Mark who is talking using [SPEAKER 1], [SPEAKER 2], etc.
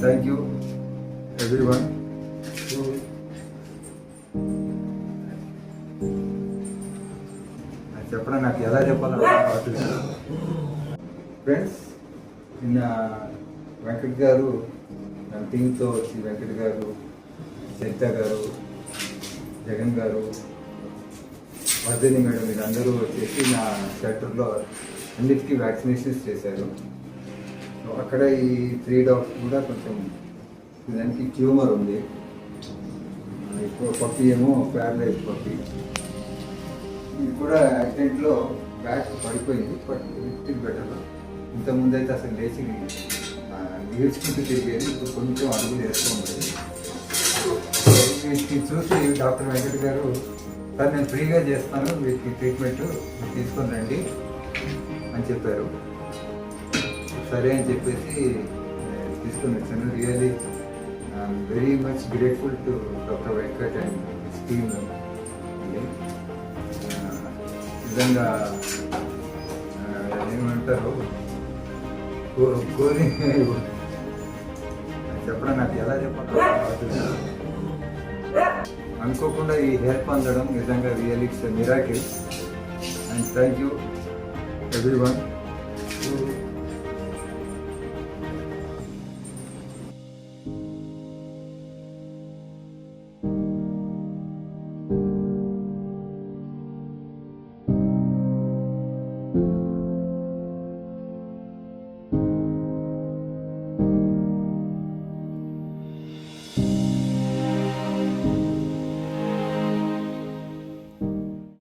[SPEAKER 1] Thank you everyone. చెప్పడం నాకు ఎలా చెప్పాలో ఫ్రెండ్స్. నిన్న వెంకట్ గారు నా టీంతో వచ్చి వెంకట్ గారు, సరిత గారు, జగన్ గారు, వర్ధిని మేడం వీళ్ళందరూ వచ్చేసి నా షెల్టర్లో అన్నిటికీ వ్యాక్సినేషన్స్ చేశారు. అక్కడ ఈ 3 డాగ్స్ కూడా కొంచెం దానికి ట్యూమర్ ఉంది. ఎక్కువ పప్పి ఏమో ప్యారలైజ్ పప్పి. ఇది కూడా యాక్సిడెంట్లో బ్యాక్ పడిపోయింది, బట్ లిఫ్ట్ బెటర్. ఇంతకుముందు అయితే అసలు లేచి నిలుచుకుంటూ తిరిగేది, ఇప్పుడు కొంచెం అడుగులు వేస్తూ ఉండేది. వీటికి చూసి డాక్టర్ వెంకట్ గారు, సార్ నేను ఫ్రీగా చేస్తాను, వీటికి ట్రీట్మెంట్ తీసుకొని రండి అని చెప్పారు. సరే అని చెప్పేసి తీసుకొని వచ్చాను. Really I'm very much grateful to doctor Venkat and his team అండి. నిజంగా ఏమంటారు, కోరి చెప్పడం నాకు ఎలా చెప్పాలో అనుకోకుండా ఈ హెల్ప్ అందడం నిజంగా really it's a miracle. And thank you everyone.